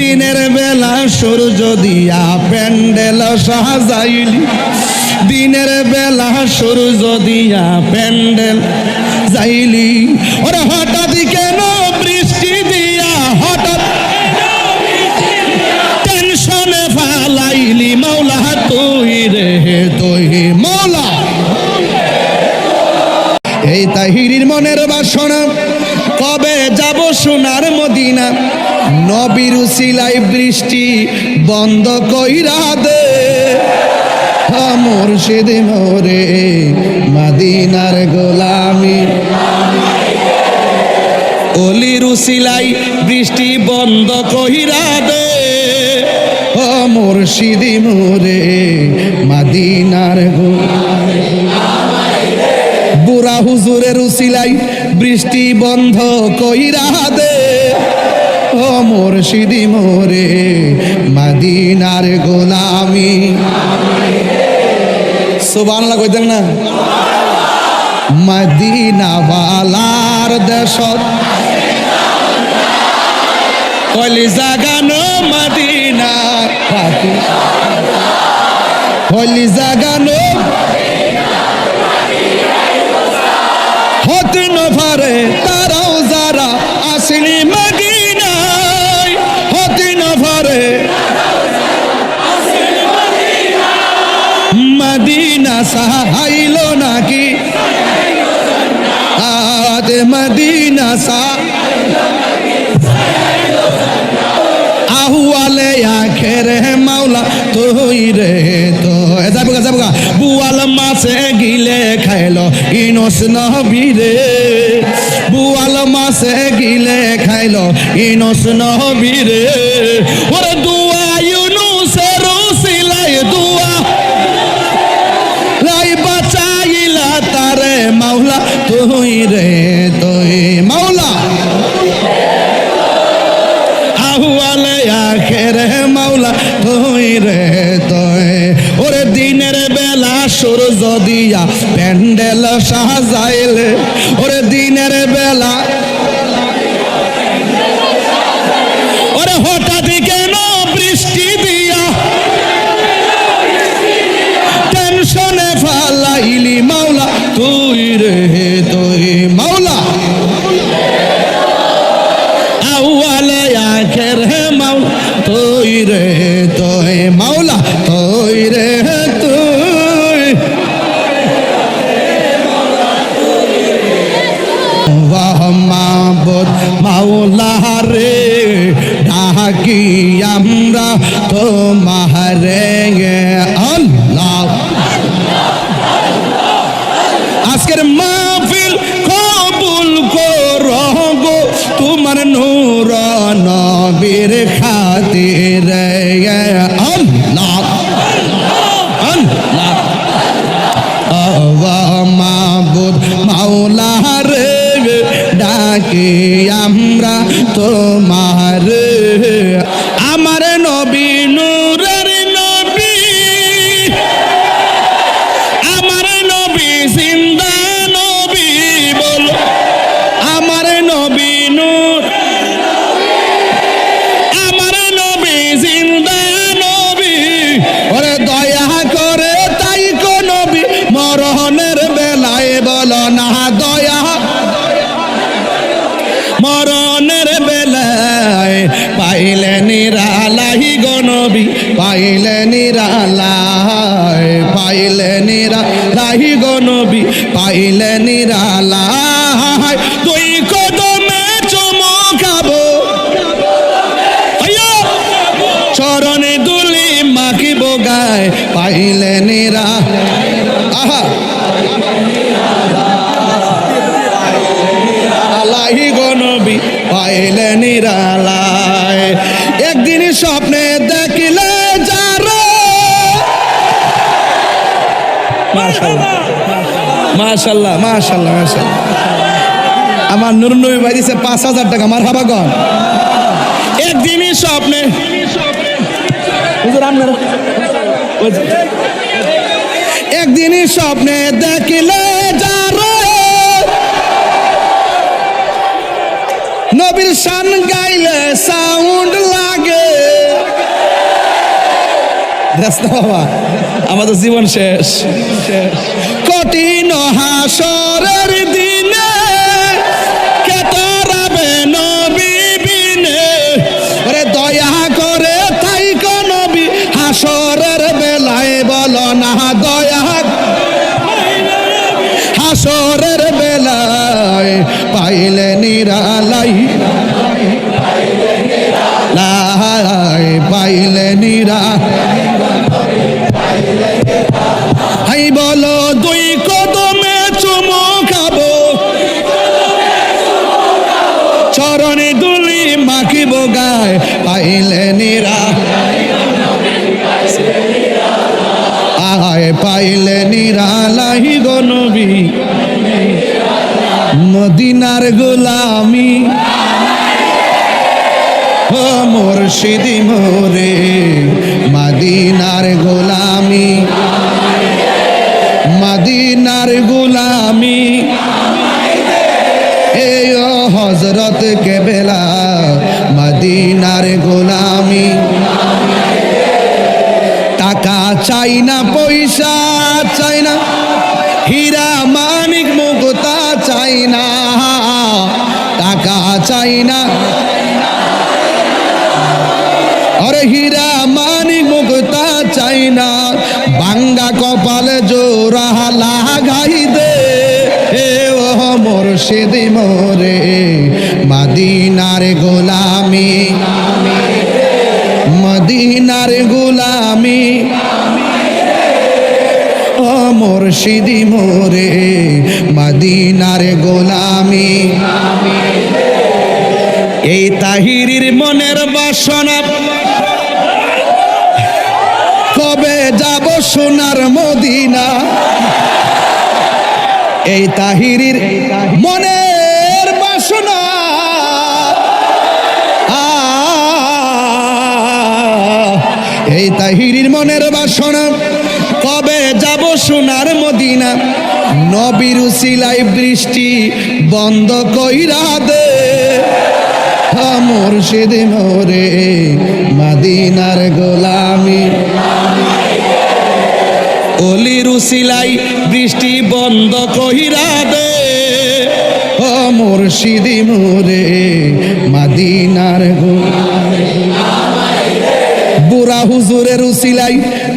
দিনের বেলা সূর্য দিয়া প্যান্ডেল সাজাইলি, দিনের বেলা সূর্য দিয়া প্যান্ডেল যাইলি, ওরে হঠাৎ কেন বৃষ্টি দিয়া, হঠাৎ টেনশনে ফালাইলি মাওলা তুই রে তুই মাওলা। এই তাহিরির মনের বাসনা কবে যাব সোনার মদিনা, নবীর উসিলাই বৃষ্টি বন্ধ কইরা দে, মুর্শিদ মোরে মদিনার গোলামি, অলির উসিলাই বৃষ্টি বন্ধ কইরা দে, মুর্শিদ মোরে মদিনার গোলামি, বুড়া হুজুরের উসিলাই বৃষ্টি বন্ধ কইরা দে, ও মুর্শিদ মোরে মদিনার গোলামি। সুবহানাল্লাহ কইতেন না? মদিনা ওয়ালার দেশত কলি জাগানো মদিনা পাখি, কলি জাগানো হতে ন পারে তারাও যারা আসেনি মদিনায়, হতে ন পারে মদিনা সাহাইল নাকি, আদে মদিনা সা আহুয়ালে আখেরে মাওলা তুই রে তো যাবগা যাবগা, বুয়াল মাছে গিলে খাইলো ইনস নবীরে, বুয়াল মাছে গিলে খাইলো ইনস নবীরে, ওরে দুয়া ইউনুসের উসিলাই দুয়া লাই বাঁচাইলা তারে মাওলা তুই রে তুই মাওলা, আহুয়ালে আখেরে মাওলা তুই রে তুই, ওরে দিনের বেলা সূর্য দিয়া প্যান্ডেল সাজাইলে, ওরে দিনের বেলা ওরে হঠাৎ কেন বৃষ্টি দিয়া টেনশনে ফালাইলি মাওলা তুই রে তুই মাওলা, আউয়ালে আখেরে মাওলা তুই রে তুই মাওলা তুই রে তুই, ওয়াহ মাবুদ মাওলা রে ডাকি আমরা তোমারে আল্লাহ। আজকের মাহফিল কবুল করো গো তোমার নূর নবীর খাতিরে আল্লাহ আল্লাহ, আল্লাহ মাবুদ মাওলা রে ডাকি আমরা তোমার, আমার নবী নূরের নবী, আমার নবী জিন্দা নবী, বল আমার নবী নূর, আমার নবী জিন্দা নবী, ওরে দয়া করে তাই কো নবী মরণের বেলায় বল না দয়া, মরণের বেলায় পাইলে নিরালাই গো নবী, পাইলে নিরালাই, পাইলে নিরালাই গো নবী, পাইলে নিরালাই, তুই কদমে চমকাবো চরণে দুলি মাখিব গায়, পাইলে নিরা আহা আলাই গো নবী পাইলে নিরালায়, একদিন স্বপ্নে দেখিলে যারা, মাশাআল্লাহ মাশাআল্লাহ মাশাআল্লাহ মাশাআল্লাহ, আমার নূর নবী ভাই দিছে ৫,০০০ টাকা, মারহাবা গো। একদিনই স্বপ্নে হুজুর আপনার একদিনই স্বপ্নে দেখিলে যারা, নবীর শান গাইলে সাউন্ড লাগে, রাস্তা বাবা, আমাদের জীবন শেষ। কঠিন হাসরের দিনে কে তরাবে নবী বিনে, ওরে দয়া করে তাই কো নবী হাসরের বেলায় বলো না দয়া, হাসরের বেলায় পাইলে নিরালাই, পাইলে নিরা, হাই বলো দুই কদমে চুমো খাবো, চরণে দুলি মাখিব গায়, পাইলে নিরা, আয় পাইলে নিরালাই গো নবী, মদিনার গোলামি ও মুর্শিদি মোরে, মদিনার গোলামি, মদিনার গোলামি, এই ও হযরত কেবলা মদিনার গোলামি। টাকা চাই না, পয়সা চাই না, হীরা মানিক মুক্তা চাই না, টাকা চাই না, আরে হীরা মানিক মুক্তা চাই না, ভাঙ্গা কপালে জোড়া লাগাই দে, এ ও মুর্শিদি মোরে, মদিনার গোলামি, মদিনার গোলামি, ও মুর্শিদি মোরে, মদিনার গোলামি। এই তাহিরির মনের বাসনা, কবে যাব সোনার মদিনা, এই তাহিরির মনের বাসনা, এই তাহিরির মনের বাসনা, কবে যাব সোনার মদিনা, নবীর উসিলায় বৃষ্টি বন্ধ কইরা দে, মুর্শিদ মোরে, মদিনার গোলামি, অলির উসিলাই বৃষ্টি বন্ধ কইরা দে, ও মুর্শিদ মোরে, মদিনার গোলামি, বুড়া হুজুরের উসিলাই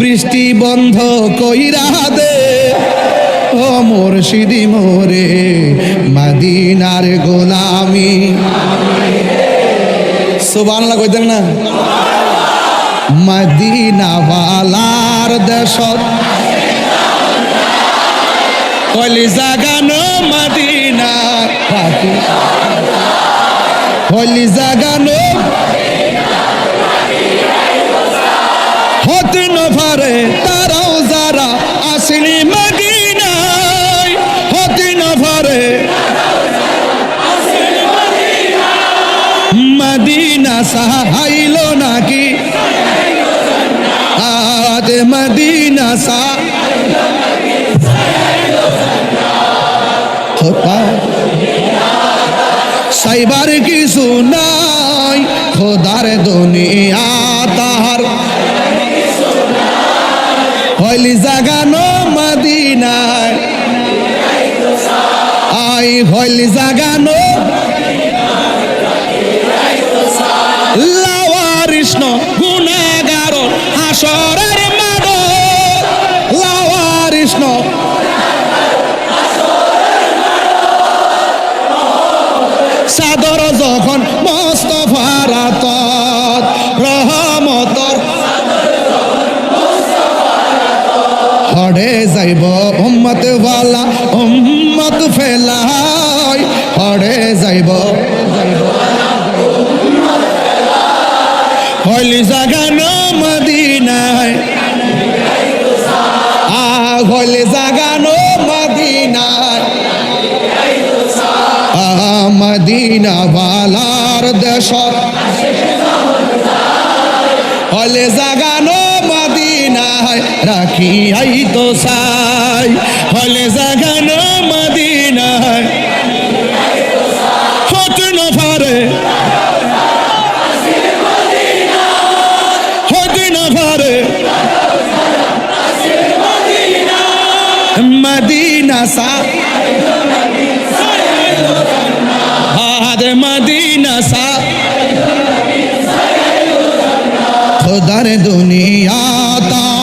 বৃষ্টি বন্ধ কইরা দে, ও মুর্শিদ মোরে, মদিনার গোলামি। সুবহানাল্লাহ কইতেন না? মদিনা ওয়ালার দেশত কলিজা গানো মদিনা, কলিজা গানো হতে ন পারে তারাও যারা আসেনি মদিনায়, হতে ন পারে মদিনা সাহাইল নাকি, আদ মদিনা সাইবার কিছু নাই, খোদার দুনিয়া তাহার হইলি জাগানো মদিনায়, আই হইলি জাগানো লাওয়ারিষ্ণ গুনাগার হাসরের মাঠ, লাওয়ারিষ্ণ সাদর যখন মুস্তাফার আতত রহমতর হড়ে যাইব উম্মত ওয়ালা, উম্মত ফেলাই হড়ে যাইব, হইলি জাগানো মদিনায়, হইলি জাগানো মদিনায়, মদিনা ওয়ালার দেশত হইলি জাগানো মদিনায়, রাখি আই তো সাই, হইলি জাগানো মদিনায়, হতে ন পারে, হতে ন পারে মদিনা সা মদিনা সা खुदर दुनिया ता